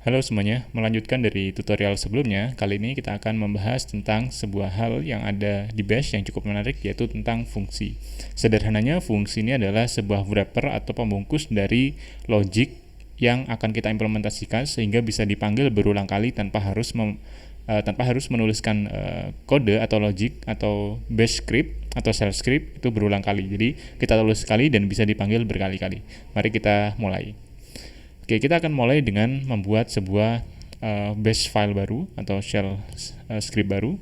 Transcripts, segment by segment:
Halo semuanya, melanjutkan dari tutorial sebelumnya, kali ini kita akan membahas tentang sebuah hal yang ada di Bash yang cukup menarik, yaitu tentang fungsi. Sederhananya, fungsi ini adalah sebuah wrapper atau pembungkus dari logic yang akan kita implementasikan sehingga bisa dipanggil berulang kali tanpa harus menuliskan kode atau logic atau bash script atau shell script itu berulang kali. Jadi kita tulis sekali dan bisa dipanggil berkali-kali. Mari kita mulai. Oke, kita akan mulai dengan membuat sebuah bash file baru atau shell script baru.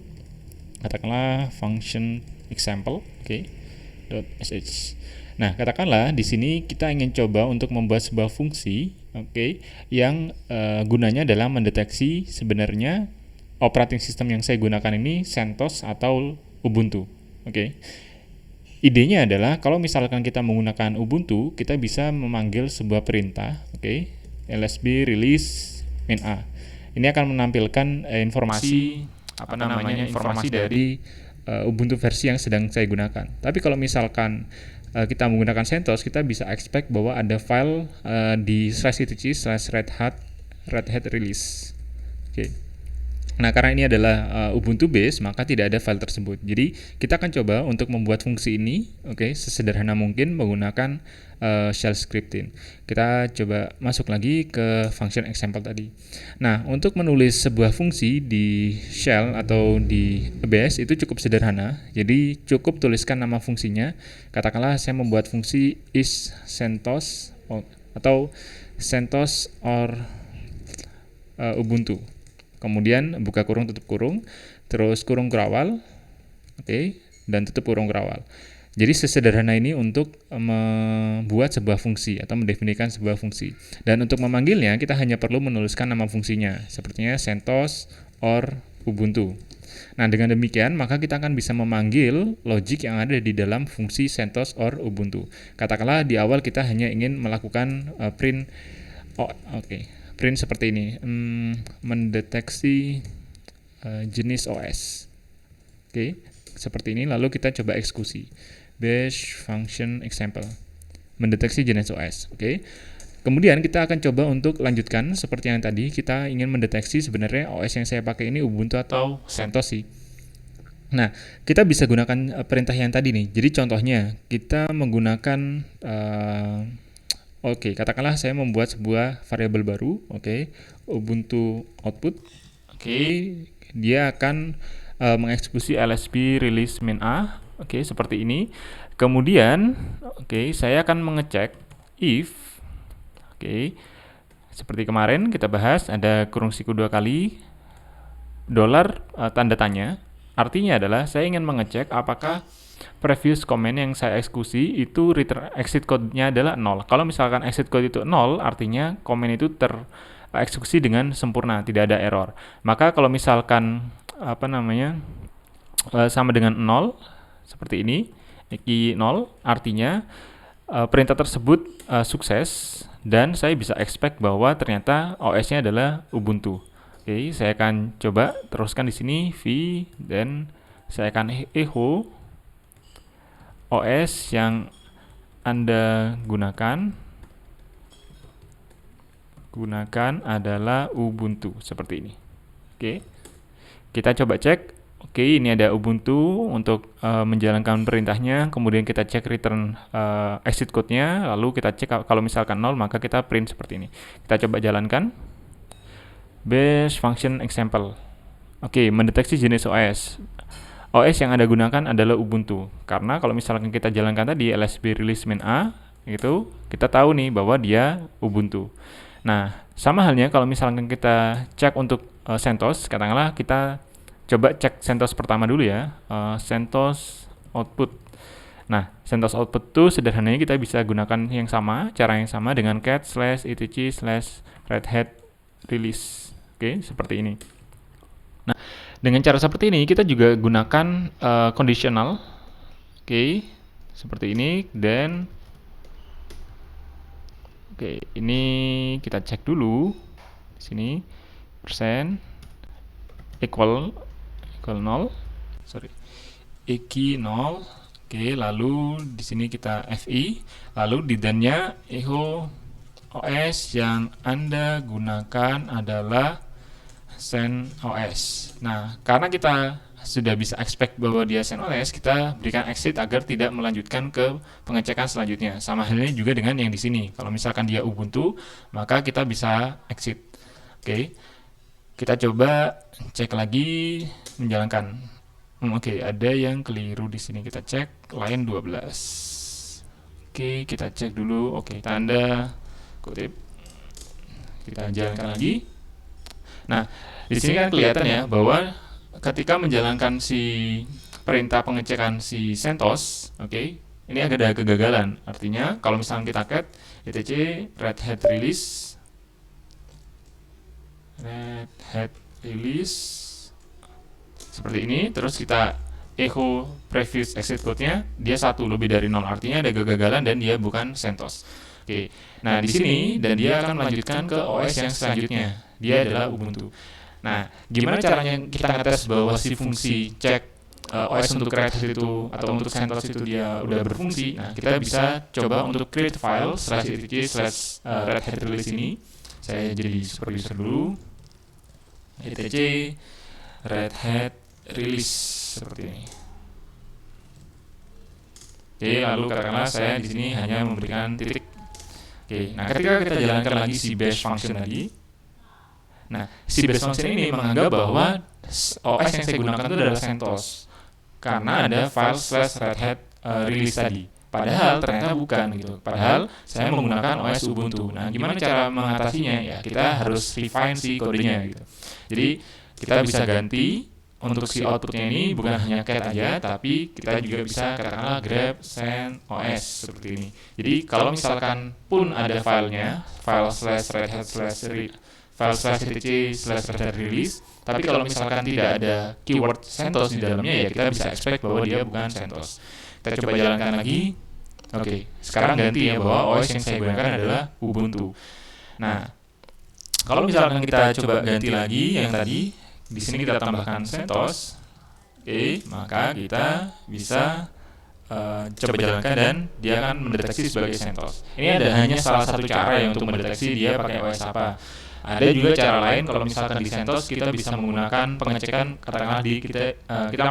Katakanlah function example, .sh. Nah, katakanlah di sini kita ingin coba untuk membuat sebuah fungsi, yang gunanya adalah mendeteksi sebenarnya operating system yang saya gunakan ini CentOS atau Ubuntu. Idenya adalah kalau misalkan kita menggunakan Ubuntu, kita bisa memanggil sebuah perintah, lsb release min a. Ini akan menampilkan informasi informasi dari Ubuntu versi yang sedang saya gunakan. Tapi kalau misalkan kita menggunakan CentOS, kita bisa expect bahwa ada file di /etc/red hat release. Nah, karena ini adalah Ubuntu base, maka tidak ada file tersebut. Jadi, kita akan coba untuk membuat fungsi ini, sesederhana mungkin menggunakan shell scripting. Kita coba masuk lagi ke function example tadi. Nah, untuk menulis sebuah fungsi di shell atau di bash itu cukup sederhana. Jadi, cukup tuliskan nama fungsinya. Katakanlah saya membuat fungsi is CentOS atau CentOS or Ubuntu. Kemudian buka kurung, tutup kurung, terus kurung kerawal, dan tutup kurung kerawal. Jadi sesederhana ini untuk membuat sebuah fungsi atau mendefinisikan sebuah fungsi. Dan untuk memanggilnya kita hanya perlu menuliskan nama fungsinya, sepertinya CentOS or Ubuntu. Nah, dengan demikian maka kita akan bisa memanggil logic yang ada di dalam fungsi CentOS or Ubuntu. Katakanlah di awal kita hanya ingin melakukan print seperti ini, mendeteksi jenis OS. Seperti ini, lalu kita coba eksekusi. Bash function example, mendeteksi jenis OS. Kemudian kita akan coba untuk lanjutkan seperti yang tadi, kita ingin mendeteksi sebenarnya OS yang saya pakai ini Ubuntu atau CentOS sih. Nah, kita bisa gunakan perintah yang tadi nih. Jadi contohnya, kita menggunakan katakanlah saya membuat sebuah variabel baru, Ubuntu output. Dia akan mengeksekusi lsb release min a, seperti ini. Kemudian, saya akan mengecek if, seperti kemarin kita bahas ada kurung siku 2 kali, tanda tanya. Artinya adalah saya ingin mengecek apakah previous comment yang saya eksekusi itu exit code-nya adalah 0. Kalau misalkan exit code itu 0, artinya comment itu tereksekusi dengan sempurna, tidak ada error. Maka kalau misalkan sama dengan 0 seperti ini, EKI 0, artinya perintah tersebut sukses dan saya bisa expect bahwa ternyata OS-nya adalah Ubuntu. Saya akan coba teruskan di sini v, dan saya akan echo OS yang Anda gunakan adalah Ubuntu, seperti ini. Kita coba cek. Ini ada Ubuntu untuk menjalankan perintahnya. Kemudian kita cek return exit code-nya. Lalu kita cek kalau misalkan 0, maka kita print seperti ini. Kita coba jalankan. Bash function example. Mendeteksi jenis OS. OS yang Anda gunakan adalah Ubuntu. Karena kalau misalkan kita jalankan tadi lsb release min a, kita tahu nih bahwa dia Ubuntu. Nah, sama halnya kalau misalkan kita cek untuk CentOS, katakanlah kita coba cek CentOS pertama dulu ya, CentOS output. Nah, CentOS output itu sederhananya kita bisa gunakan cara yang sama dengan cat /etc/red hat release. Seperti ini. Nah, dengan cara seperti ini kita juga gunakan conditional, seperti ini, dan ini kita cek dulu di sini persen equal 0, EKI 0. Lalu di sini kita fi, lalu di then-nya echo OS yang Anda gunakan adalah CentOS. Nah, karena kita sudah bisa expect bahwa dia CentOS, kita berikan exit agar tidak melanjutkan ke pengecekan selanjutnya. Sama halnya juga dengan yang di sini. Kalau misalkan dia Ubuntu, maka kita bisa exit. Oke. Kita coba cek lagi menjalankan. Oke, ada yang keliru di sini. Kita cek line 12. Oke, kita cek dulu. Oke, tanda kutip. Kita jalankan lagi. Nah, di sini kan kelihatan ya bahwa ketika menjalankan si perintah pengecekan si CentOS, oke, ini ada kegagalan. Artinya kalau misalnya kita cat etc red hat release seperti ini, terus kita echo previous exit code-nya, dia 1 lebih dari 0, artinya ada kegagalan dan dia bukan CentOS. Oke. Nah, di sini dan dia akan melanjutkan ke OS yang selanjutnya. Dia adalah Ubuntu. Nah, gimana caranya kita ngetes bahwa si fungsi cek OS untuk Red Hat itu atau untuk CentOS itu dia udah berfungsi? Nah, kita bisa coba untuk create file /etc/red hat release ini. Saya jadi super user dulu. etc red hat release seperti ini. Oke, lalu katakanlah saya di sini hanya memberikan titik. Oke, nah ketika kita jalankan lagi si bash function tadi, nah si bash function ini menganggap bahwa OS yang saya gunakan itu adalah CentOS karena ada file /red hat release tadi. Padahal ternyata bukan gitu. Padahal saya menggunakan OS Ubuntu. Nah, gimana cara mengatasinya? Ya, kita harus refine si kodenya gitu. Jadi kita bisa ganti untuk si outputnya ini bukan hanya cat aja, tapi kita juga bisa katakanlah grep CentOS seperti ini. Jadi kalau misalkan pun ada filenya, file /red hat release, tapi kalau misalkan tidak ada keyword CentOS di dalamnya, ya kita bisa expect bahwa dia bukan CentOS. Kita coba jalankan lagi. Oke, sekarang ganti ya bahwa OS yang saya gunakan adalah Ubuntu. Nah, kalau misalkan kita coba ganti lagi yang tadi, di sini kita tambahkan CentOS. Oke, maka kita bisa coba jalankan dan dia akan mendeteksi sebagai CentOS. Ini ada hanya salah satu cara ya untuk mendeteksi dia pakai OS apa. Ada juga cara lain kalau misalkan di CentOS kita bisa menggunakan pengecekan katakanlah kita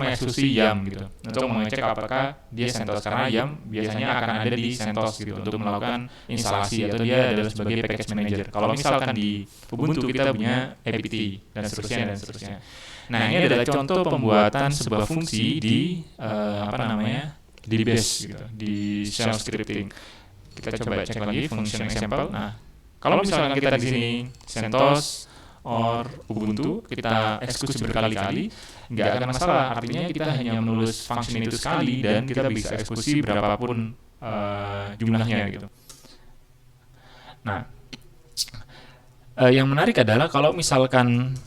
mengeksekusi YAM gitu untuk mengecek apakah dia CentOS karena YAM biasanya akan ada di CentOS gitu untuk melakukan instalasi atau dia adalah sebagai package manager. Kalau misalkan di Ubuntu kita punya apt dan seterusnya. Nah, ini adalah contoh pembuatan sebuah fungsi di di bash gitu, di shell scripting. Kita coba cek lagi function example. Nah, kalau misalkan kita di sini CentOS or Ubuntu, kita eksekusi berkali-kali, nggak akan masalah. Artinya kita hanya menulis function itu sekali dan kita bisa eksekusi berapapun jumlahnya gitu. Nah, yang menarik adalah kalau misalkan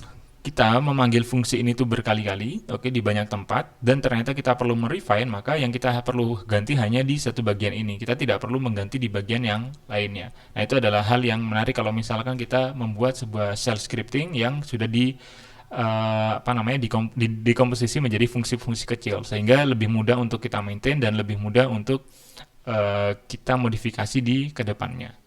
kita memanggil fungsi ini tuh berkali-kali, oke, di banyak tempat, dan ternyata kita perlu merefine, maka yang kita perlu ganti hanya di satu bagian ini. Kita tidak perlu mengganti di bagian yang lainnya. Nah, itu adalah hal yang menarik kalau misalkan kita membuat sebuah shell scripting yang sudah dikomposisi menjadi fungsi-fungsi kecil, sehingga lebih mudah untuk kita maintain dan lebih mudah untuk kita modifikasi di kedepannya.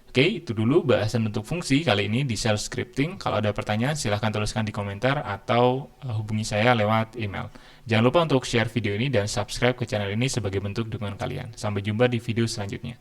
Oke, itu dulu bahasan untuk fungsi kali ini di shell scripting. Kalau ada pertanyaan, silahkan tuliskan di komentar atau hubungi saya lewat email. Jangan lupa untuk share video ini dan subscribe ke channel ini sebagai bentuk dukungan kalian. Sampai jumpa di video selanjutnya.